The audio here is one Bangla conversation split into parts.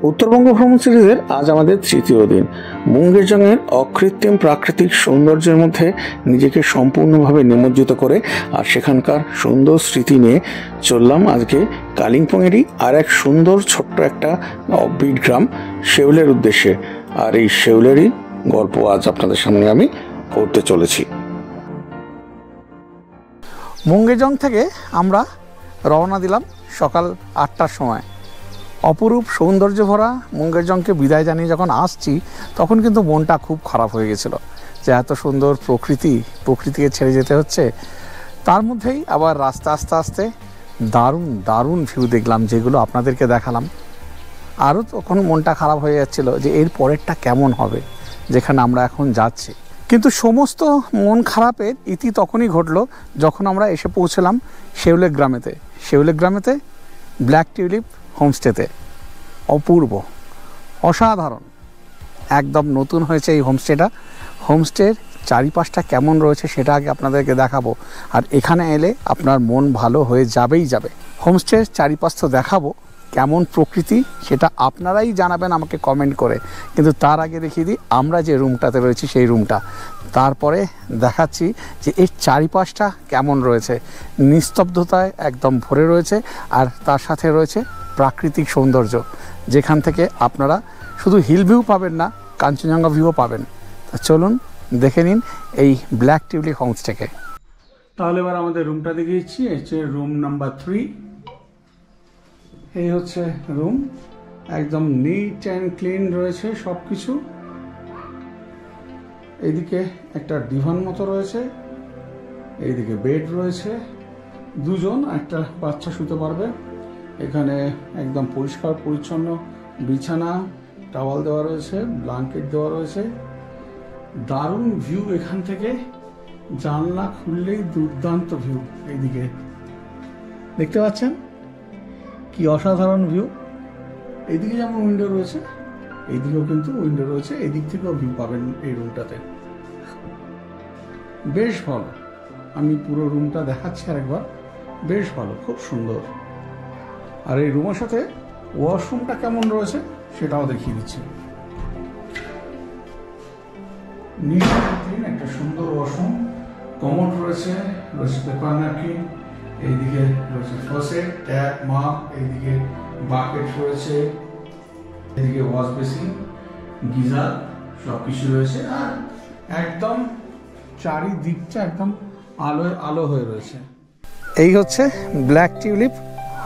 উত্তরবঙ্গ ভ্রমণ সিরিজের আজ আমাদের তৃতীয় দিন। মুঙ্গেরজংয়ের অকৃত্রিম প্রাকৃতিক সৌন্দর্যের মধ্যে নিজেকে সম্পূর্ণভাবে নিমজ্জিত করে আর সেখানকার সুন্দর স্মৃতি নিয়ে চললাম আজকে কালিম্পংয়েরই আর এক সুন্দর ছোট্ট একটা অফবিট গ্রাম শেউলের উদ্দেশ্যে। আর এই শেউলেরই গল্প আজ আপনাদের সামনে আমি করতে চলেছি। মুঙ্গেরজং থেকে আমরা রওনা দিলাম সকাল 8টার সময়। অপরূপ সৌন্দর্য ভরা মুঙ্গেরজংকে বিদায় জানিয়ে যখন আসছি তখন কিন্তু মনটা খুব খারাপ হয়ে গেছিলো যে এত সুন্দর প্রকৃতিকে ছেড়ে যেতে হচ্ছে। তার মধ্যেই আবার রাস্তা আস্তে আস্তে দারুণ দারুণ ভিউ দেখলাম, যেগুলো আপনাদেরকে দেখালাম। আরও তখন মনটা খারাপ হয়ে যাচ্ছিল যে এর পরেরটা কেমন হবে যেখানে আমরা এখন যাচ্ছি। কিন্তু সমস্ত মন খারাপের ইতি তখনই ঘটলো যখন আমরা এসে পৌঁছলাম শেউলে গ্রামেতে ব্ল্যাক টিউলিপ হোমস্টেতে। অপূর্ব, অসাধারণ, একদম নতুন হয়েছে এই হোমস্টের চারিপাশটা কেমন রয়েছে সেটা আগে আপনাদেরকে দেখাবো। আর এখানে এলে আপনার মন ভালো হয়ে যাবে। হোমস্টের চারিপাশ তো দেখাবো, কেমন প্রকৃতি সেটা আপনারাই জানাবেন আমাকে কমেন্ট করে। কিন্তু তার আগে দেখিয়ে দিই আমরা যে রুমটাতে রয়েছি সেই রুমটা, তারপরে দেখাচ্ছি যে এর চারিপাশটা কেমন রয়েছে। নিস্তব্ধতায় একদম ভরে রয়েছে আর তার সাথে রয়েছে প্রাকৃতিক সৌন্দর্য, যেখান থেকে আপনারা শুধু হিল ভিউ পাবেন না, কাঞ্চনজঙ্ঘা ভিউও পাবেন। তা চলুন দেখে নিন এই ব্ল্যাক টিউলিপ হোমস্টেকে। তাহলে এবার আমাদের রুমটা দেখিয়েছি, হচ্ছে রুম নাম্বার 3। এই হচ্ছে রুম, একদম নিট অ্যান্ড ক্লিন রয়েছে সব কিছু। এইদিকে একটা ডিভান মতো রয়েছে, এইদিকে বেড রয়েছে, দুজন একটা বাচ্চা শুতে পারবে। এখানে একদম পরিষ্কার পরিচ্ছন্ন বিছানা, টাওয়াল দেওয়া রয়েছে, ব্ল্যাঙ্কেট দেওয়া রয়েছে। দারুণ ভিউ এখান থেকে, জানলা খুললেই দুর্দান্ত ভিউ। এইদিকে দেখতে পাচ্ছেন কি অসাধারণ ভিউ। এইদিকে যেমন উইন্ডো রয়েছে এইদিকেও কিন্তু উইন্ডো রয়েছে, এদিক থেকেও ভিউ পাবেন এই রুমটাতে। বেশ ভালো, আমি পুরো রুমটা দেখাচ্ছি আরেকবার। বেশ ভালো, খুব সুন্দর। আর এই রুমের সাথে ওয়াশরুমটা কেমন রয়েছে সেটাও দেখিয়ে দিচ্ছি। একটা সুন্দর ওয়াশরুম, কমোড রয়েছে পেপার ন্যাপকিন, এইদিকে রয়েছে ফসেট, ট্যাপ, মাপ, এইদিকে বাকেট রয়েছে, এদিকে ওয়াশ বেসিন, গিজার, সবকিছু রয়েছে। আর একদম চারিদিকটা একদম আলোয় আলো হয়ে রয়েছে। এই হচ্ছে ব্ল্যাক টিউলিপ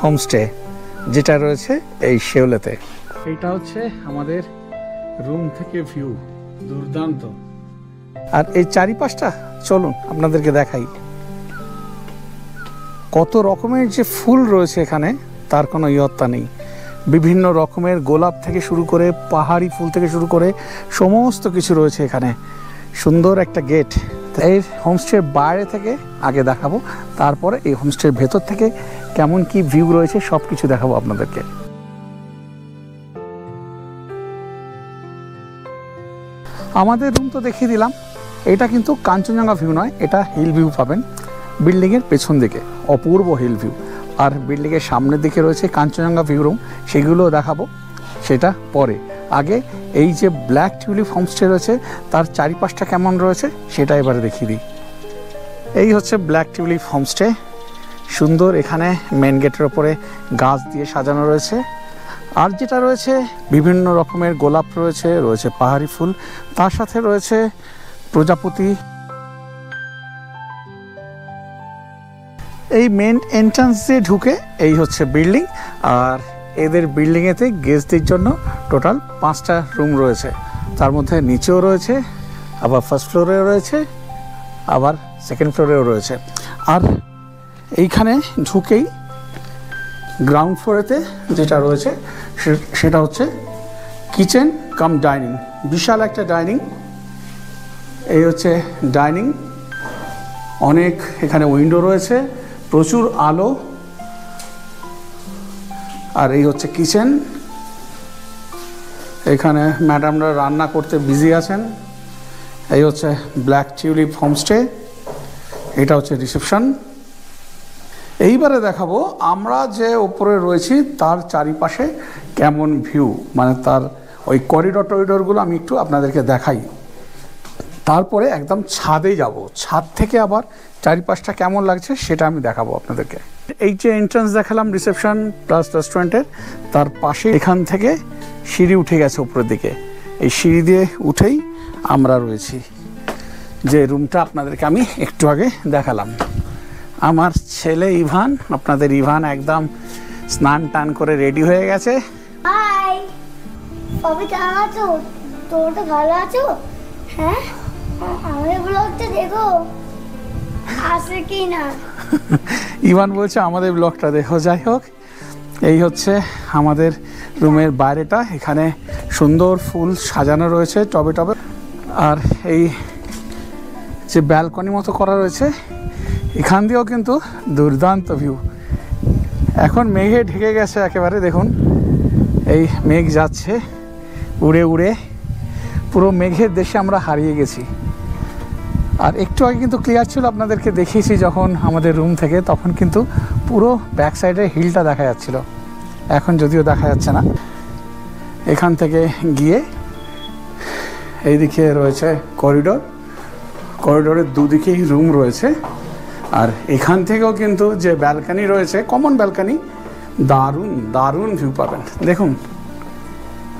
হোমস্টে যেটা রয়েছে এই শেউলেতে। এইটা হচ্ছে আমাদের রুম থেকে ভিউ, দুর্দান্ত। আর এই চারিপাশটা চলুন আপনাদেরকে দেখাই। কত রকমের যে ফুল রয়েছে এখানে তার কোনো ইয়ত্তা নেই। বিভিন্ন রকমের গোলাপ থেকে শুরু করে পাহাড়ি ফুল থেকে শুরু করে সমস্ত কিছু রয়েছে এখানে। সুন্দর একটা গেট। এই হোমস্টের বাইরে থেকে আগে দেখাবো, তারপরে এই হোমস্টের ভেতর থেকে কেমন কি ভিউ রয়েছে সব কিছু দেখাবো আপনাদেরকে। আমাদের রুম তো দেখিয়ে দিলাম। এটা কিন্তু কাঞ্চনজঙ্ঘা ভিউ নয়, এটা হিল ভিউ পাবেন বিল্ডিংয়ের পেছন দিকে, অপূর্ব হিল ভিউ। আর বিল্ডিংয়ের সামনের দিকে রয়েছে কাঞ্চনজঙ্ঘা ভিউ রুম, সেগুলো দেখাবো সেটা পরে। আগে এই যে ব্ল্যাক টিউলিপ হোমস্টে রয়েছে তার চারিপাশটা কেমন রয়েছে সেটা এবারে দেখিয়ে দিই। এই হচ্ছে ব্ল্যাক টিউলিপ হোমস্টে, সুন্দর। এখানে মেন গেটের ওপরে গাছ দিয়ে সাজানো রয়েছে। আর যেটা রয়েছে বিভিন্ন রকমের গোলাপ রয়েছে পাহাড়ি ফুল, তার সাথে রয়েছে প্রজাপতি। এই মেন এন্ট্রান্স দিয়ে ঢুকে এই হচ্ছে বিল্ডিং। আর এদের বিল্ডিংয়েতে গেস্টদের জন্য টোটাল 5টা রুম রয়েছে। তার মধ্যে নিচেও রয়েছে, আবার ফার্স্ট ফ্লোরেও রয়েছে, আবার সেকেন্ড ফ্লোরেও রয়েছে। আর এইখানে ঢুকেই গ্রাউন্ড ফ্লোরেতে যেটা রয়েছে সেটা হচ্ছে কিচেন কাম ডাইনিং। বিশাল একটা ডাইনিং। এই হচ্ছে ডাইনিং, অনেক এখানে উইন্ডো রয়েছে, প্রচুর আলো। আর এই হচ্ছে কিচেন, এখানে ম্যাডামরা রান্না করতে বিজি আছেন। এই হচ্ছে ব্ল্যাক টিউলিপ হোমস্টে, এটা হচ্ছে রিসেপশন। এইবারে দেখাবো আমরা যে উপরে রয়েছি তার চারিপাশে কেমন ভিউ, মানে তার ওই করিডোর টরিডোরগুলো আমি একটু আপনাদেরকে দেখাই। তারপরে একদম ছাদে যাব, ছাদ থেকে আবার চারিপাশটা কেমন লাগছে সেটা আমি দেখাবো আপনাদেরকে। এই যে এন্ট্রান্স দেখালাম রিসেপশন প্লাস রেস্টুরেন্টের, তার পাশে এখান থেকে সিঁড়ি উঠে গেছে উপরের দিকে। এই সিঁড়ি দিয়ে উঠেই আমরা রয়েছি যে রুমটা আপনাদেরকে আমি একটু আগে দেখালাম। আমার ছেলে ইভান, আপনাদের ইভান একদম স্নান টান করে রেডি হয়ে গেছে। হাই সবাই কেমন আছো? তোমরা ভালো আছো? হ্যাঁ, আমাদের ব্লগটা দেখো আসে কি না। ইভান বলছে আমাদের ব্লগটা দেখো। যাই হোক, এই হচ্ছে আমাদের রুমের বাইরেটা। এখানে সুন্দর ফুল সাজানো রয়েছে টবে টবে, আর এই যে ব্যালকনি মতো করা রয়েছে এখান দিয়েও কিন্তু দুর্দান্ত ভিউ। এখন মেঘে ঢেকে গেছে একেবারে, দেখুন এই মেঘ যাচ্ছে উড়ে উড়ে, পুরো মেঘের দেশে আমরা হারিয়ে গেছি। আর একটু আগে কিন্তু ক্লিয়ার ছিল, আপনাদেরকে দেখিয়েছি যখন আমাদের রুম থেকে, তখন কিন্তু পুরো ব্যাক সাইডের হিলটা দেখা যাচ্ছিল। এখন যদিও দেখা যাচ্ছে না। এখান থেকে গিয়ে এইদিকে রয়েছে করিডোর, করিডোরের দুদিকেই রুম রয়েছে। আর এখান থেকেও কিন্তু যে ব্যালকানি রয়েছে, কমন ব্যালকানি, দারুণ দারুণ ভিউ পাবেন। দেখুন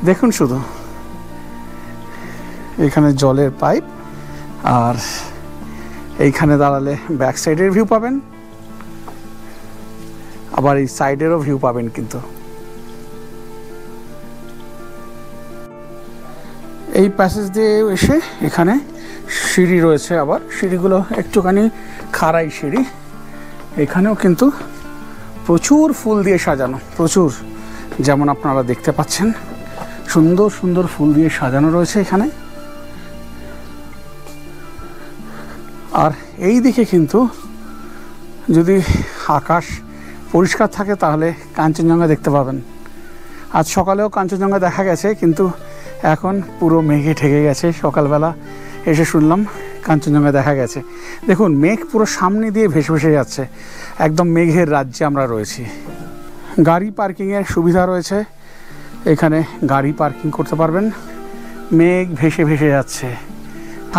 দেখুন শুধু, এখানে জলের পাইপ, আর এইখানে দাঁড়ালে ব্যাক সাইডের ভিউ পাবেন, আবার এই সাইডেরও ভিউ পাবেন। কিন্তু এই প্যাসেজ দিয়ে এসে এখানে সিঁড়ি রয়েছে, আবার সিঁড়িগুলো একটুখানি খাড়াই সিঁড়ি। এখানেও কিন্তু প্রচুর ফুল দিয়ে সাজানো, প্রচুর, যেমন আপনারা দেখতে পাচ্ছেন সুন্দর সুন্দর ফুল দিয়ে সাজানো রয়েছে এখানে। আর এই দিকে কিন্তু যদি আকাশ পরিষ্কার থাকে তাহলে কাঞ্চনজঙ্ঘা দেখতে পাবেন। আজ সকালেও কাঞ্চনজঙ্ঘা দেখা গেছে, কিন্তু এখন পুরো মেঘে ঢেকে গেছে। সকালবেলা এসে শুনলাম কাঞ্চনজঙ্ঘা দেখা গেছে। দেখুন মেঘ পুরো সামনে দিয়ে ভেসে ভেসে যাচ্ছে, একদম মেঘের রাজ্যে আমরা রয়েছি। গাড়ি পার্কিংয়ের সুবিধা রয়েছে, এখানে গাড়ি পার্কিং করতে পারবেন। মেঘ ভেসে ভেসে যাচ্ছে।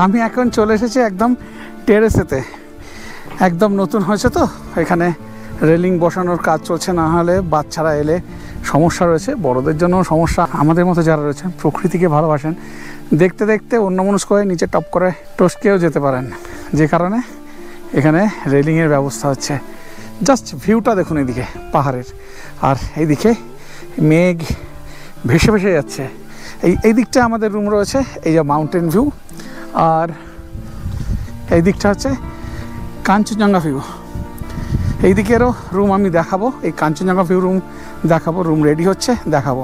আমি এখন চলে এসেছি একদম টেরেসেতে, একদম নতুন হয়েছে তো, এখানে রেলিং বসানোর কাজ চলছে, না হলে বাচ্চারা এলে সমস্যা রয়েছে, বড়দের জন্য সমস্যা। আমাদের মতো যারা রয়েছেন প্রকৃতিকে ভালোবাসেন, দেখতে দেখতে অন্যমনস্ক হয়ে নিচে টপ করে টসকেও যেতে পারেন, যে কারণে এখানে রেলিংয়ের ব্যবস্থা হচ্ছে। জাস্ট ভিউটা দেখুন এদিকে পাহাড়ের, আর এইদিকে মেঘ ভেসে ভেসে যাচ্ছে। এই দিকটা আমাদের রুম রয়েছে, এই যে মাউন্টেন ভিউ, আর এই দিকটা হচ্ছে কাঞ্চনজঙ্ঘা ভিউ। এই দিকেরও রুম আমি দেখাবো, এই কাঞ্চনজঙ্ঘা ভিউ রুম দেখাবো, রুম রেডি হচ্ছে দেখাবো।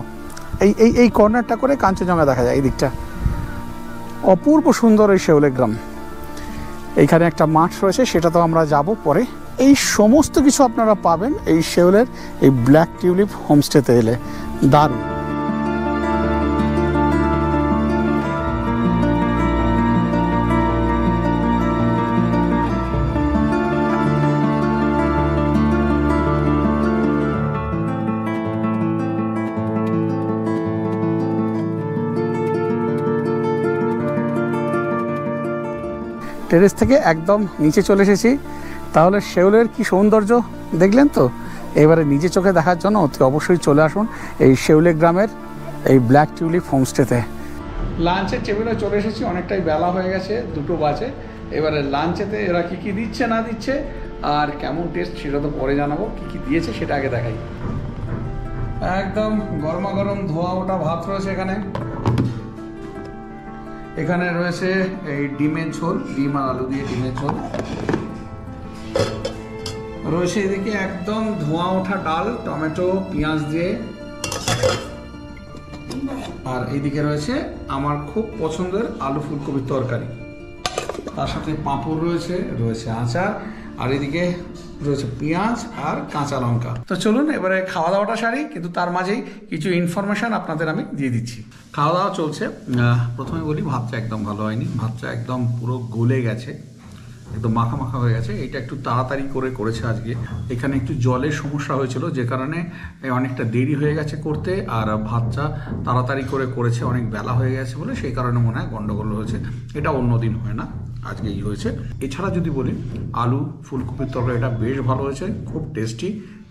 এই কর্নারটা করে কাঞ্চনজঙ্ঘা দেখা যায়। এই দিকটা অপূর্ব সুন্দর এই শেওলে গ্রাম। এইখানে একটা মাঠ রয়েছে, সেটা তো আমরা যাব পরে। এই সমস্ত কিছু আপনারা পাবেন এই শেওলের এই ব্ল্যাক টিউলিপ হোমস্টেতে এলে। দারুণ। টেরেস থেকে একদম নিচে চলে এসেছি। তাহলে শেওলের কি সৌন্দর্য দেখলেন তো। এবারে নিজে চোখে দেখার জন্য অতি অবশ্যই চলে আসুন এই শেওলে গ্রামের এই ব্ল্যাক টিউলিপ হোমস্টেতে। লাঞ্চের টেবিলে চলে এসেছি, অনেকটাই বেলা হয়ে গেছে, 2টো বাজে। এবারে লাঞ্চেতে এরা কী কী দিচ্ছে না দিচ্ছে আর কেমন টেস্ট সেটা তো পরে জানাবো। কী কী দিয়েছে সেটা আগে দেখাই। একদম গরমা গরম ধোয়া ওটা ভাত রয়েছে এখানে। এখানে রয়েছে এই ডিমের ঝোল, ডিম আর আলু দিয়ে ডিমের ঝোল রয়েছে। এদিকে একদম ধোঁয়া ওঠা ডাল, টমেটো পেঁয়াজ দিয়ে। আর এইদিকে রয়েছে আমার খুব পছন্দের আলু ফুলকপির তরকারি, তার সাথে পাঁপড় রয়েছে, রয়েছে আচার, আর এদিকে রয়েছে পেঁয়াজ আর কাঁচা লঙ্কা। তো চলুন এবারে খাওয়া দাওয়াটা সারি, কিন্তু তার মাঝেই কিছু ইনফরমেশন আপনাদের আমি দিয়ে দিচ্ছি। খাওয়া দাওয়া চলছে। প্রথমে বলি ভাতটা একদম ভালো হয়নি, ভাতটা একদম পুরো গলে গেছে। একদম মাখা মাখা হয়ে গেছে। এটা একটু তাড়াতাড়ি করেছে আজকে। এখানে একটু জলের সমস্যা হয়েছিল, যে কারণে অনেকটা দেরি হয়ে গেছে করতে, আর ভাতটা তাড়াতাড়ি করেছে, অনেক বেলা হয়ে গেছে বলে সেই কারণে মনে হয় গন্ডগোল হয়েছে। এটা অন্যদিন হয় না, আজকেই হয়েছে। এছাড়া যদি বলি আলু ফুলকপির তরকারি, এটা বেশ ভালো হয়েছে, খুব টেস্টি,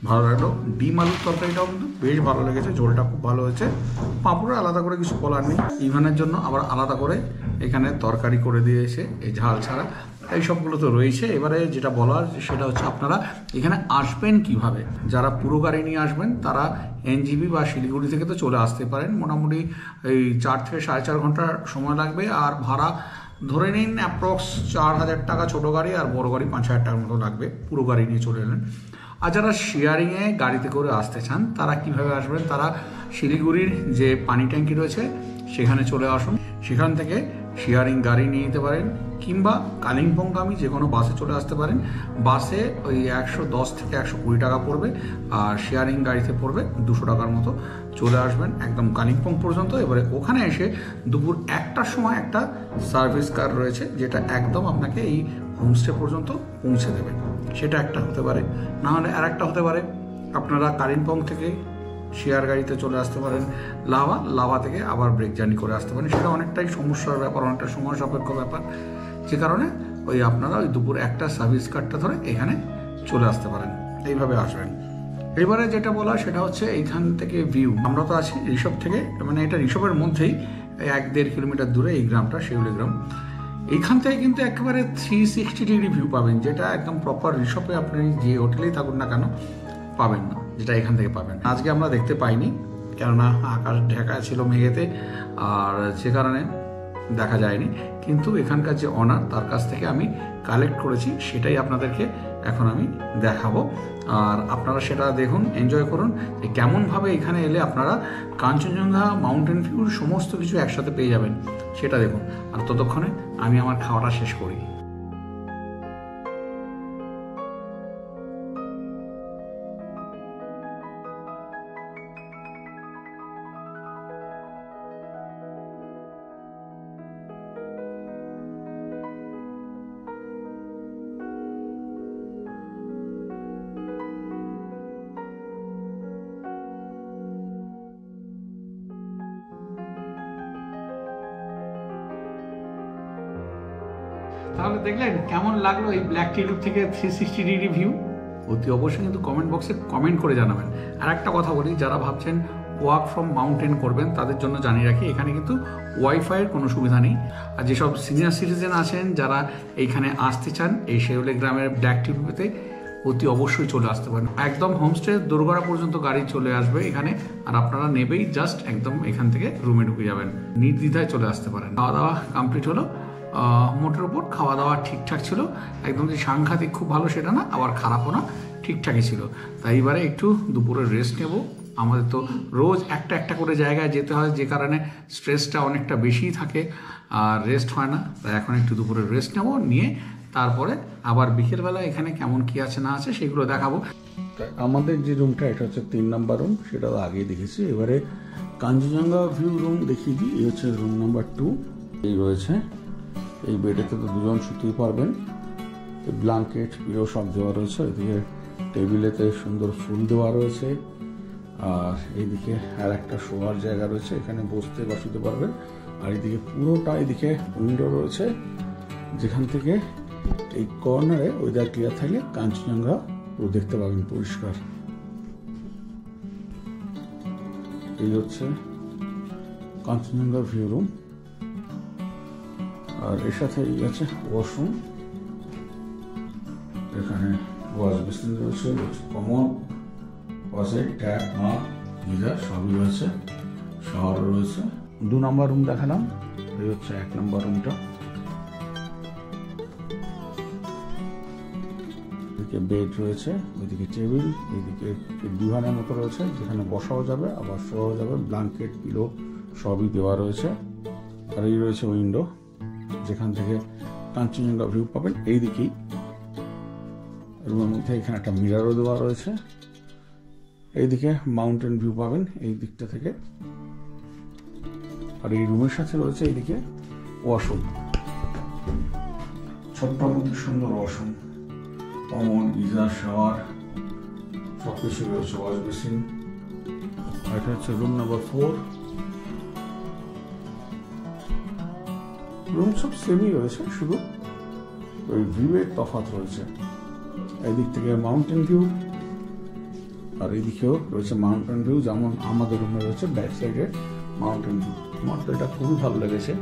ভালো লাগলো। ডিম আলুর তরকারিটাও কিন্তু বেশ ভালো লেগেছে, ঝোলটা খুব ভালো হয়েছে। পাঁপড়ে আলাদা করে কিছু বলার নেই। ইভানের জন্য আবার আলাদা করে এখানে তরকারি করে দিয়েছে, এই ঝাল ছাড়া। এই সবগুলো তো রয়েছে। এবারে যেটা বলার সেটা হচ্ছে আপনারা এখানে আসবেন কিভাবে। যারা পুরো গাড়ি নিয়ে আসবেন তারা এনজিবি বা শিলিগুড়ি থেকে তো চলে আসতে পারেন। মোটামুটি এই 4 থেকে 4.5 ঘন্টা সময় লাগবে। আর ভাড়া ধরে নিন অ্যাপ্রক্স 4,000 টাকা ছোটো গাড়ি, আর বড় গাড়ি 5,000 টাকার মতো লাগবে পুরো গাড়ি নিয়ে চলে এলেন। আর যারা শেয়ারিংয়ে গাড়িতে করে আসতে চান তারা কিভাবে আসবেন, তারা শিলিগুড়ির যে পানি ট্যাঙ্কি রয়েছে সেখানে চলে আসুন। সেখান থেকে শেয়ারিং গাড়ি নিয়ে নিতে পারেন, কিংবা কালিম্পংগামী যে কোনো বাসে চলে আসতে পারেন। বাসে ওই 110 থেকে 120 টাকা পড়বে, আর শেয়ারিং গাড়িতে পড়বে 200 টাকার মতো। চলে আসবেন একদম কালিম্পং পর্যন্ত। এবারে ওখানে এসে দুপুর 1টার সময় একটা সার্ভিস কার রয়েছে, যেটা একদম আপনাকে এই হোমস্টে পর্যন্ত পৌঁছে দেবে। সেটা একটা হতে পারে, না হলে আর একটা হতে পারে আপনারা কালিম্পং থেকে শেয়ার গাড়িতে চলে আসতে পারেন লাভা থেকে আবার ব্রেক জার্নি করে আসতে পারেন। সেটা অনেকটাই সমস্যার ব্যাপার, অনেকটা সময় সাপেক্ষ ব্যাপার, যে কারণে ওই আপনারা ওই দুপুর 1টা সার্ভিস কারটা ধরে এখানে চলে আসতে পারেন। এইভাবে আসবেন। এবারে যেটা বলা সেটা হচ্ছে এইখান থেকে ভিউ। আমরা তো আছি ঋষভ থেকে, মানে এটা ঋষভের মধ্যেই 1-1.5 কিলোমিটার দূরে এই গ্রামটা, শিউলি গ্রাম। এইখান থেকে কিন্তু একেবারে 360 ডিগ্রি ভিউ পাবেন, যেটা একদম প্রপার ঋষভে আপনি যে হোটেলেই থাকুন না কেন পাবেন না, যেটা এখান থেকে পাবেন। আজকে আমরা দেখতে পাইনি, কেননা আকাশ ঢাকা ছিল মেঘেতে, আর যে কারণে দেখা যায়নি। কিন্তু এখানকার যে অনার, তার কাছ থেকে আমি কালেক্ট করেছি, সেটাই আপনাদেরকে এখন আমি দেখাবো। আর আপনারা সেটা দেখুন, এনজয় করুন, যে কেমনভাবে এখানে এলে আপনারা কাঞ্চনজঙ্ঘা মাউন্টেন ভিউর সমস্ত কিছু একসাথে পেয়ে যাবেন, সেটা দেখুন। আর ততক্ষণে আমি আমার খাওয়াটা শেষ করি। তাহলে দেখলেন কেমন লাগলো এই ব্ল্যাক টিউলিপ থেকে 360 ডিগ্রি ভিউ? অতি অবশ্যই কিন্তু কমেন্ট বক্সে কমেন্ট করে জানাবেন। আর একটা কথা বলি, যারা ভাবছেন ওয়ার্ক ফ্রম মাউন্টেন করবেন তাদের জন্য জানিয়ে রাখি, এখানে কিন্তু ওয়াইফাইয়ের কোনো সুবিধা নেই। আর যেসব সিনিয়র সিটিজেন আছেন যারা এইখানে আসতে চান, এই শিউলি গ্রামের ব্ল্যাক টিউলিপেতে অতি অবশ্যই চলে আসতে পারেন। একদম হোমস্টে দোরগোড়া পর্যন্ত গাড়ি চলে আসবে এখানে, আর আপনারা নেবেই জাস্ট একদম এখান থেকে রুমে ঢুকে যাবেন, নির্দ্বিধায় চলে আসতে পারেন। খাওয়া দাওয়া কমপ্লিট হলো, মোটের উপর খাওয়া দাওয়া ঠিকঠাক ছিল, একদম যে সাংঘাতিক খুব ভালো সেটা না, আবার খারাপও না, ঠিকঠাকই ছিল। তাই এবারে একটু দুপুরে রেস্ট নেব। আমাদের তো রোজ একটা একটা করে জায়গায় যেতে হয়, যে কারণে স্ট্রেসটা অনেকটা বেশিই থাকে আর রেস্ট হয় না। তাই এখন একটু দুপুরে রেস্ট নেব, নিয়ে তারপরে আবার বিকেলবেলা এখানে কেমন কি আছে না আছে সেগুলো দেখাবো। আমাদের যে রুমটা, এটা হচ্ছে 3 নাম্বার রুম, সেটাও আগেই দেখেছি। এবারে কাঞ্চনজঙ্ঘা ভিউ রুম দেখিয়ে দিই। এই হচ্ছে রুম নাম্বার 2। এই রয়েছে, এই বেডেতে তো 2 জন শুতেই পারবেন। ব্ল্যাঙ্কেট পিলো সব দেওয়া রয়েছে। এদিকে টেবিলেতে সুন্দর ফুল দেওয়া রয়েছে, আর এইদিকে আর একটা শোয়ার জায়গা রয়েছে, এখানে বসতে বা শুতে পারবেন। আর এদিকে পুরোটা এদিকে উইন্ডো রয়েছে, যেখান থেকে এই কর্নারে ওয়েদার ক্লিয়ার থাকলে কাঞ্চনজঙ্ঘা পুরো দেখতে পাবেন পরিষ্কার। এই হচ্ছে কাঞ্চনজঙ্ঘা ভিউ রুম। আর এর সাথে এই আছে ওয়াশরুম, এখানে ওয়াশ বেসিন রয়েছে, কমন ওয়াশের ট্যাপ, মাপ, গিজার সবই রয়েছে, শাওয়ার রয়েছে। 2 নাম্বার রুম দেখালাম, এই হচ্ছে 1 নাম্বার রুমটা। এদিকে বেড রয়েছে, ওইদিকে টেবিল, এইদিকে ডিভানের মতো রয়েছে, যেখানে বসাও যাবে আবার শোয়াও যাবে। ব্ল্যাঙ্কেট পিলো সবই দেওয়া রয়েছে। আর এই রয়েছে উইন্ডো, যেখান থেকে কাঞ্চনজঙ্ঘা ভিউ পাবেন এইদিকেই। রুমের মধ্যে এখানে একটা মিরারও দেওয়া রয়েছে, এইদিকে মাউন্টেন ভিউ পাবেন এই দিকটা থেকে। আর এই রুমের সাথে রয়েছে এইদিকে ওয়াশরুম। 6 ছোট্টর মধ্যে সুন্দর ওয়াশরুম, কমন গিজার, শাওয়ার সব কিছু রয়েছে, ওয়াশ বেসিন। এটা হচ্ছে রুম নাম্বার 4। রুম সব সেমই রয়েছে, শুধু ওই ভিউয়ের তফাৎ রয়েছে। এদিক থেকে মাউন্টেন ভিউ, আর এদিকেও রয়েছে মাউন্টেন ভিউ, যেমন আমাদের রুমে রয়েছে ব্যাক সাইডে মাউন্টেন ভিউ। আমার তো এটা খুবই ভালো লেগেছে।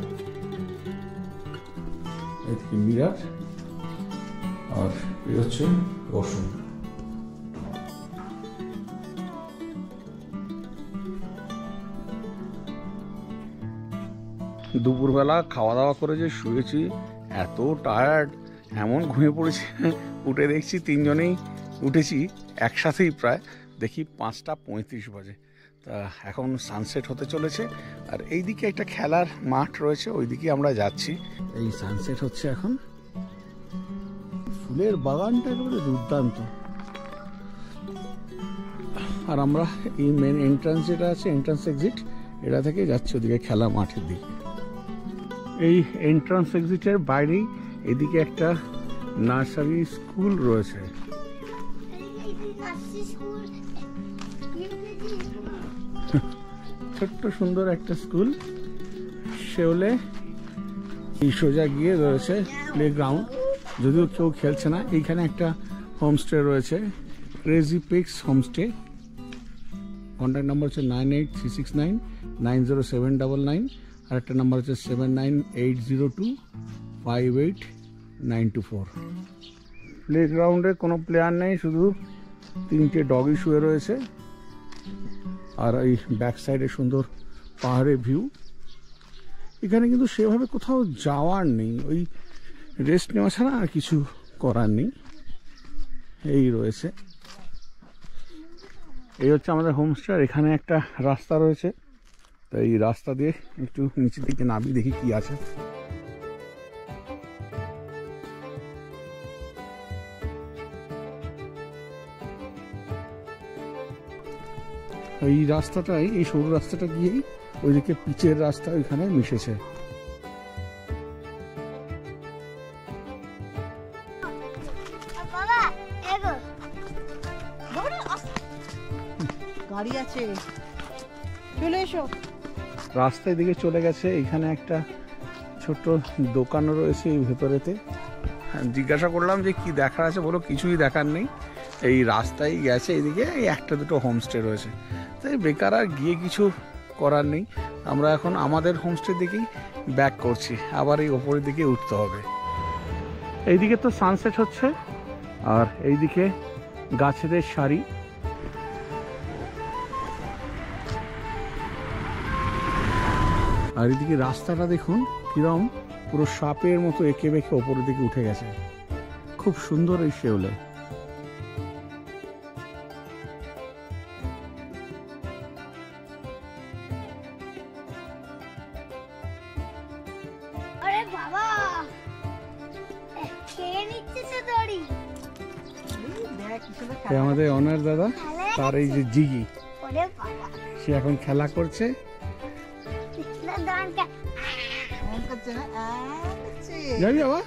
এদিকে মিরার, আর এই হচ্ছে ওয়াশরুম। দুপুরবেলা খাওয়া দাওয়া করে যে শুয়েছি, এত টায়ার্ড, এমন ঘুমিয়ে পড়েছি। উঠে দেখছি তিনজনেই উঠেছি একসাথেই, প্রায় দেখি 5:35 বাজে। তা এখন সানসেট হতে চলেছে, আর এইদিকে একটা খেলার মাঠ রয়েছে, ওইদিকে আমরা যাচ্ছি। এই সানসেট হচ্ছে এখন। ফুলের বাগানটা একেবারে দুর্দান্ত। আর আমরা এই মেন এন্ট্রান্স যেটা আছে, এন্ট্রান্স এক্সিট, এটা থেকে যাচ্ছি ওদিকে খেলা মাঠের দিকে। এই এন্ট্রান্স এক্সিটের বাইরেই এদিকে একটা নার্সারি স্কুল রয়েছে। ছোট্ট সুন্দর একটা স্কুল, শেওলে। এই সোজা গিয়ে রয়েছে প্লে গ্রাউন্ড, যদিও কেউ খেলছে না। এইখানে একটা হোমস্টে রয়েছে, crazy pix homestay. Contact number হচ্ছে 9836990799, আর একটা নাম্বার হচ্ছে 7980258924। প্লে গ্রাউন্ডে কোনো প্লেয়ার নেই, শুধু 3টে ডগি শুয়ে রয়েছে। আর এই ব্যাক সাইডে সুন্দর পাহাড়ের ভিউ। এখানে কিন্তু সেভাবে কোথাও যাওয়ার নেই, ওই রেস্ট নেওয়া ছাড়া আর কিছু করার নেই। এই রয়েছে, এই হচ্ছে আমাদের হোমস্টে। এখানে একটা রাস্তা রয়েছে, তো এই রাস্তা দিয়ে একটু নিচের দিকে নামি, দেখি কি আছে। এই রাস্তাটাই, এই সরু রাস্তাটা গিয়েই ওইদিকে পিচের রাস্তা ওইখানে মিশেছে। গাড়ি আছে, চলে এসো। রাস্তায় দিকে চলে গেছে। এখানে একটা ছোট্ট দোকানও রয়েছে এই ভেতরেতে। জিজ্ঞাসা করলাম যে কি দেখার আছে, বলো কিছুই দেখার নেই, এই রাস্তায় গেছে। এইদিকে এই একটা দুটো হোমস্টে রয়েছে, তাই বেকার আর গিয়ে কিছু করার নেই। আমরা এখন আমাদের হোমস্টের দিকেই ব্যাক করছি, আবার এই ওপরের দিকে উঠতে হবে। এইদিকে তো সানসেট হচ্ছে, আর এইদিকে গাছেদের সারি। আর এদিকে রাস্তাটা দেখুন কিরম, পুরো সাপের মতো এঁকে বেঁকে ওপরের দিকে উঠে গেছে। খুব সুন্দর এই শেওলে। আরে বাবা, খেয়ে নিচ্ছে তো দড়ি। আমাদের অনার দাদা, তার এই যে জিগি, ওরে বাবা, সে এখন খেলা করছে। যাবি বাবা?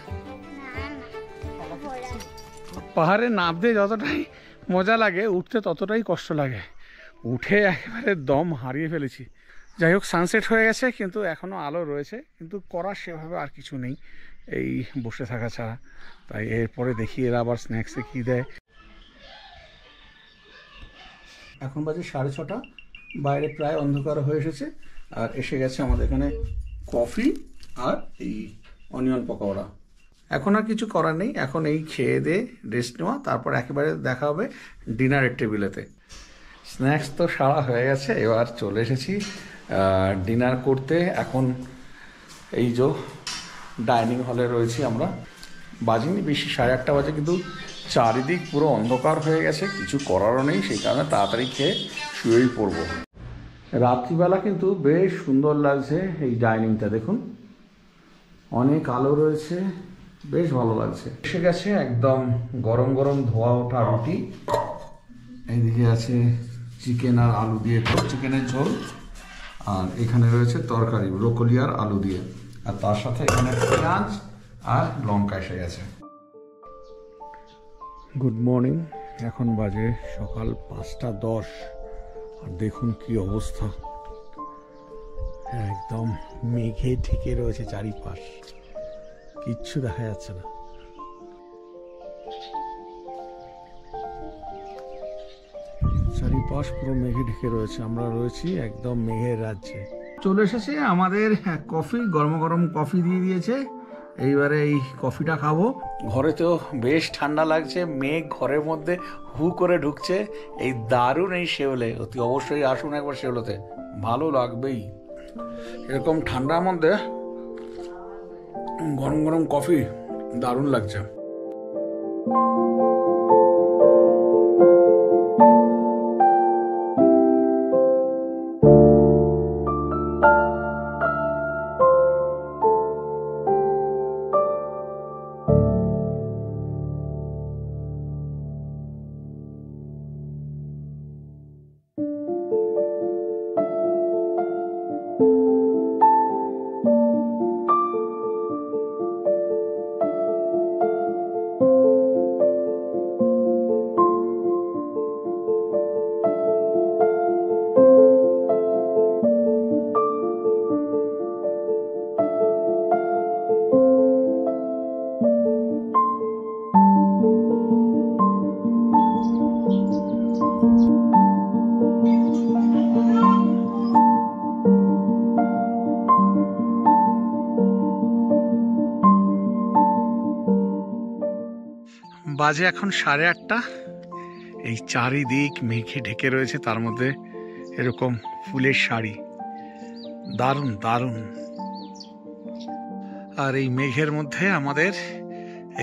পাহাড়ে নামতে যতটাই মজা লাগে, উঠতে ততটাই কষ্ট লাগে। উঠে একেবারে দম হারিয়ে ফেলেছি। যাই হোক, সানসেট হয়ে গেছে, কিন্তু এখনও আলো রয়েছে, কিন্তু করার সেভাবে আর কিছু নেই এই বসে থাকা ছাড়া। তাই এরপরে দেখি এরা আবার স্ন্যাক্সে কী দেয়। এখন বাজে 6:30, বাইরে প্রায় অন্ধকার হয়ে এসেছে। আর এসে গেছে আমাদের এখানে কফি আর এই অনিয়ন পকোড়া। এখন আর কিছু করার নেই, এখন এই খেয়ে দিয়ে রেস্ট নেওয়া, তারপর একেবারে দেখা হবে ডিনারের টেবিলেতে। স্ন্যাক্স তো সারা হয়ে গেছে, এবার চলে এসেছি ডিনার করতে। এখন এই যে ডাইনিং হলে রয়েছি আমরা, বাজিনি বেশি, 8:30 বাজে, কিন্তু চারিদিক পুরো অন্ধকার হয়ে গেছে, কিছু করারও নেই, সেই কারণে তাড়াতাড়ি খেয়ে শুয়েই পড়বো। রাত্রিবেলা কিন্তু বেশ সুন্দর লাগছে এই ডাইনিংটা, দেখুন অনেক আলো রয়েছে, বেশ ভালো লাগছে। এসে গেছে একদম গরম গরম ধোয়া ওঠা রুটি, এইদিকে আছে চিকেন আর আলু দিয়ে চিকেনের ঝোল, আর এখানে রয়েছে তরকারি ব্রোকলি আর আলু দিয়ে, আর তার সাথে এখানে পেঁয়াজ আর লঙ্কা এসে গেছে। গুড মর্নিং, এখন বাজে সকাল 5:10 আর দেখুন কি অবস্থা, একদম মেঘে ঢেকে রয়েছে চারিপাশ, কিচ্ছু দেখা যাচ্ছে না। চারিপাশ পুরো মেঘে ঢেকে রয়েছে, আমরা রয়েছি একদম মেঘের রাজ্যে। চলে এসেছে আমাদের কফি, গরম গরম কফি দিয়ে দিয়েছে, এইবারে এই কফিটা খাবো। ঘরে তো বেশ ঠান্ডা লাগছে, মেঘ ঘরের মধ্যে হু করে ঢুকছে, এই দারুণ এই শেওলে, অতি অবশ্যই আসুন একবার শেওলেতে, ভালো লাগবেই। এরকম ঠান্ডার মধ্যে গরম গরম কফি দারুণ লাগছে। বাজে এখন 8:30, এই চারিদিক মেঘে ঢেকে রয়েছে, তার মধ্যে এরকম ফুলের শাড়ি, দারুণ দারুণ। আর এই মেঘের মধ্যে আমাদের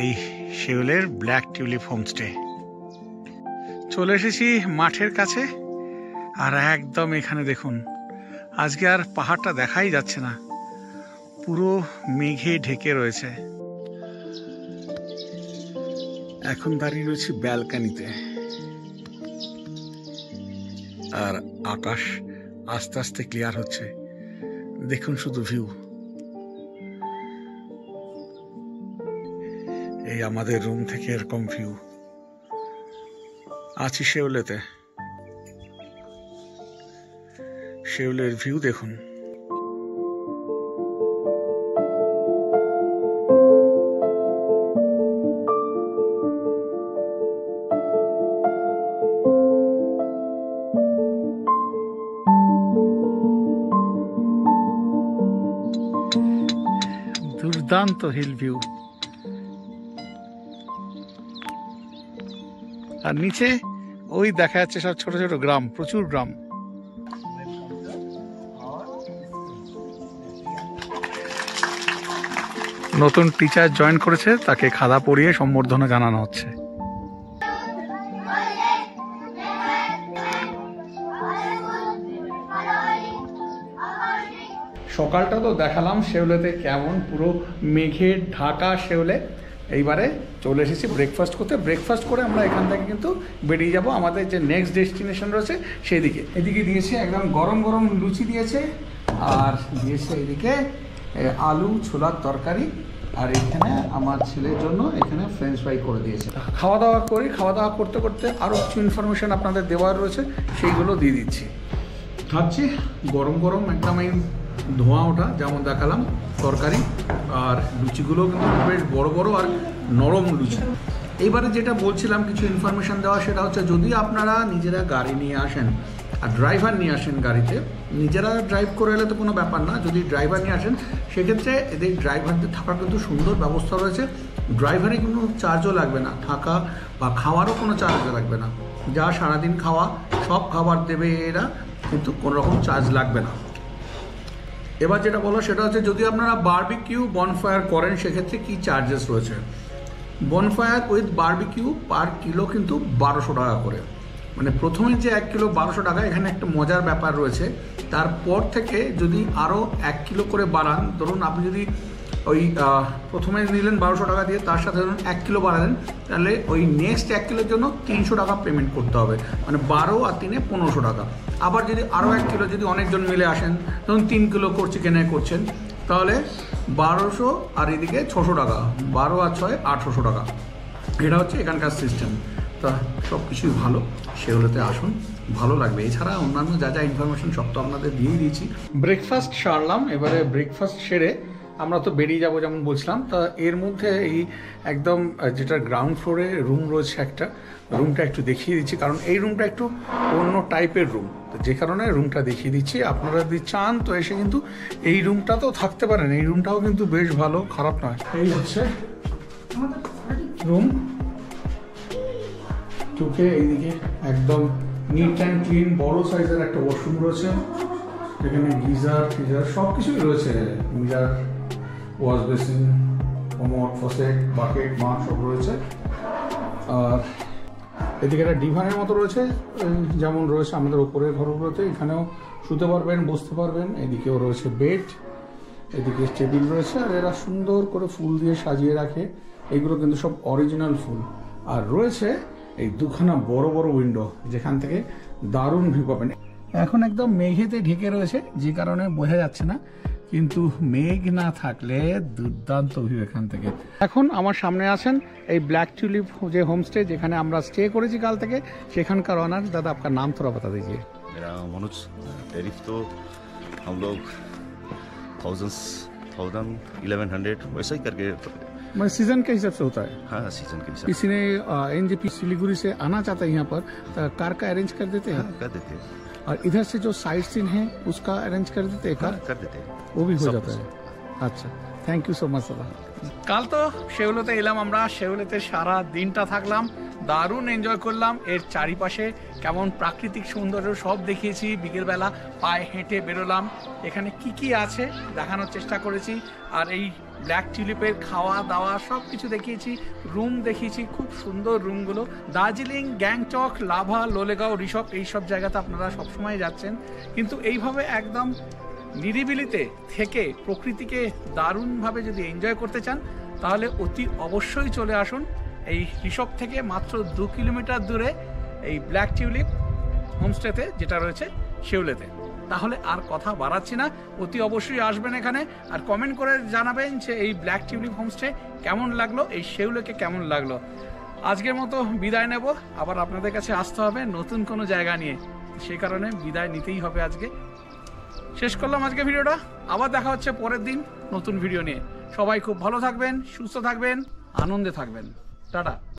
এই শেওলের ব্ল্যাক টিউলিপ হোমস্টে। চলে এসেছি মাঠের কাছে, আর একদম এখানে দেখুন, আজকে আর পাহাড়টা দেখাই যাচ্ছে না, পুরো মেঘে ঢেকে রয়েছে। এখন দাঁড়িয়ে রয়েছি ব্যালকানিতে, আর আকাশ আস্তে আস্তে ক্লিয়ার হচ্ছে, দেখুন শুধু ভিউ। এই আমাদের রুম থেকে এরকম ভিউ। আছি শেওলেতে, শেওলের ভিউ দেখুন। দুর্দান্ত হিল ভিউ, আর নিচে ওই দেখা যাচ্ছে সব ছোট ছোট গ্রাম, প্রচুর গ্রাম। নতুন টিচার জয়েন করেছে, তাকে খাদা পরিয়ে সম্বর্ধনা জানানো হচ্ছে। সকালটা তো দেখালাম শেওলেতে কেমন, পুরো মেঘের ঢাকা শেওলে। এইবারে চলে এসেছি ব্রেকফাস্ট করতে। ব্রেকফাস্ট করে আমরা এখান থেকে কিন্তু বেরিয়ে যাব আমাদের যে নেক্সট ডেস্টিনেশন রয়েছে সেই দিকে। এদিকে দিয়েছে একদম গরম গরম লুচি দিয়েছে, আর দিয়েছে এদিকে আলু ছোলার তরকারি, আর এখানে আমার ছেলের জন্য এখানে ফ্রেঞ্চ ফ্রাই করে দিয়েছে। খাওয়া দাওয়া করি, খাওয়া দাওয়া করতে করতে আরও কিছু ইনফরমেশান আপনাদের দেওয়ার রয়েছে, সেইগুলো দিয়ে দিচ্ছি। খাচ্ছি গরম গরম একদম এই ধোঁয়া ওঠা, যেমন দেখালাম তরকারি, আর লুচিগুলো কিন্তু বেশ বড় বড় আর নরম লুচি। এইবারে যেটা বলছিলাম কিছু ইনফরমেশান দেওয়া, সেটা হচ্ছে যদি আপনারা নিজেরা গাড়ি নিয়ে আসেন আর ড্রাইভার নিয়ে আসেন, গাড়িতে নিজেরা ড্রাইভ করে এলে তো কোনো ব্যাপার না, যদি ড্রাইভার নিয়ে আসেন সেক্ষেত্রে এদের ড্রাইভারদের থাকার কিন্তু সুন্দর ব্যবস্থা রয়েছে। ড্রাইভারে কোনো চার্জও লাগবে না, থাকা বা খাওয়ারও কোনো চার্জ লাগবে না, যা সারাদিন খাওয়া সব খাবার দেবে এরা, কিন্তু কোনো রকম চার্জ লাগবে না। এবার যেটা বলো সেটা হচ্ছে যদি আপনারা বারবিকিউ বনফায়ার করেন সেক্ষেত্রে কি চার্জেস রয়েছে। Bonfire with barbecue per kilo কিন্তু 1200 টাকা করে, মানে প্রথমে যে 1 কিলো 1200 টাকা, এখানে একটা মজার ব্যাপার রয়েছে, তারপর থেকে যদি আরও 1 কিলো করে বাড়ান, ধরুন আপনি যদি ওই প্রথমে নিলেন 1200 টাকা দিয়ে, তার সাথে ধরুন 1 কিলো বাড়ালেন, তাহলে ওই নেক্সট 1 কিলোর জন্য 300 টাকা পেমেন্ট করতে হবে, মানে 12 আর 3 1500 টাকা। আবার যদি আরও 1 কিলো যদি অনেকজন মিলে আসেন, ধরুন 3 কিলো করছেন, তাহলে 1200 আর এদিকে 600 টাকা, 12 আর 6 800 টাকা। এটা হচ্ছে এখানকার সিস্টেম। তা সব কিছুই ভালো, সেগুলোতে আসুন, ভালো লাগবে। এছাড়া অন্যান্য যা যা ইনফরমেশন সব তো আপনাদের দিয়েই দিয়েছি। ব্রেকফাস্ট সারলাম, এবারে ব্রেকফাস্ট সেরে আমরা তো বেরিয়ে যাব যেমন বলছিলাম। তা এর মধ্যে এই একদম যেটা গ্রাউন্ড ফ্লোরে রুম রয়েছে একটা, রুমটা একটু দেখিয়ে দিচ্ছি, কারণ এই রুমটা একটু অন্য টাইপের রুম, তো যে কারণে রুমটা দেখিয়ে দিচ্ছি। আপনারা যদি চান তো এসে কিন্তু এই রুমটা তো থাকতে পারেন, এই রুমটাও কিন্তু বেশ ভালো, খারাপ নয়। এই হচ্ছে রুম, ঢুকে এইদিকে একদম নিট অ্যান্ড ক্লিন বড় সাইজের একটা ওয়াশরুম রয়েছে, এখানে গিজার ফিজার সব কিছুই রয়েছে, mirror, wash basin, commode, faucet, bucket, মাছ সব রয়েছে। আর এদিকে একটা ডিভানের মতো রয়েছে, যেমন রয়েছে আমাদের ওপরের ঘরগুলোতে, এখানেও শুতে পারবেন, বসতে পারবেন। এদিকেও রয়েছে বেড, এদিকে টেবিল রয়েছে, আর এরা সুন্দর করে ফুল দিয়ে সাজিয়ে রাখে, এগুলো কিন্তু সব অরিজিনাল ফুল। আর রয়েছে এই দুখানা বড় বড় উইন্ডো, যেখান থেকে দারুণ ভিউ পাবেন। এখন একদম মেঘেতে ঢেকে রয়েছে, যে কারণে বোঝা যাচ্ছে না, কিন্তু মেঘ না থাকলে দুর্দান্ত ভিউ এখান থেকে। এখন আমার সামনে আছেন এই ব্ল্যাক টিউলিপ যে হোমস্টে, যেখানে আমরা স্টে করেছি কাল থেকে, সেখানকার অনার। দাদা আপনার नाम थोड़ा बता दीजिए। मेरा मनोज। टैरिफ तो हम लोग 1100 वैसा ही करके, मतलब सीजन के हिसाब से होता है। हाँ सीजन के हिसाब किसी ने एनजेपी सिलीगुड़ी से आना चाहता है यहाँ पर, तो कार का अरेंज कर देते हैं। हाँ, कर देते हैं। और इधर से जो साइट सीन है उसका अरेंज कर देते हैं कार, हाँ, कर देते हैं, वो भी हो सब जाता है। আচ্ছা, থ্যাংক ইউ সো মাচ দাদা। কাল তো শেউলেতে এলাম আমরা, শেউলেতে সারা দিনটা থাকলাম, দারুণ এনজয় করলাম। এর চারিপাশে কেমন প্রাকৃতিক সৌন্দর্য সব দেখিয়েছি, বিকেলবেলা পায়ে হেঁটে বেরোলাম, এখানে কি কি আছে দেখানোর চেষ্টা করেছি। আর এই ব্ল্যাক টিউলিপের খাওয়া দাওয়া সব কিছু দেখিয়েছি, রুম দেখিয়েছি, খুব সুন্দর রুমগুলো। দার্জিলিং, গ্যাংটক, লাভা, লোলেগাঁও, ঋষভ এইসব জায়গাতে আপনারা সবসময় যাচ্ছেন, কিন্তু এইভাবে একদম নিরিবিলিতে থেকে প্রকৃতিকে দারুণভাবে যদি এনজয় করতে চান, তাহলে অতি অবশ্যই চলে আসুন এই ঋষভ থেকে মাত্র 2 কিলোমিটার দূরে এই ব্ল্যাক টিউলিপ হোমস্টেতে, যেটা রয়েছে শেউলেতে। তাহলে আর কথা বাড়াচ্ছি না, অতি অবশ্যই আসবেন এখানে, আর কমেন্ট করে জানাবেন যে এই ব্ল্যাক টিউলিপ হোমস্টে কেমন লাগলো, এই শেউলেকে কেমন লাগলো। আজকের মতো বিদায় নেব, আবার আপনাদের কাছে আসতে হবে নতুন কোনো জায়গা নিয়ে, সেই কারণে বিদায় নিতেই হবে। আজকে শেষ করলাম আজকে ভিডিওটা, আবার দেখা হচ্ছে পরের দিন নতুন ভিডিও নিয়ে। সবাই খুব ভালো থাকবেন, সুস্থ থাকবেন, আনন্দে থাকবেন। টাটা।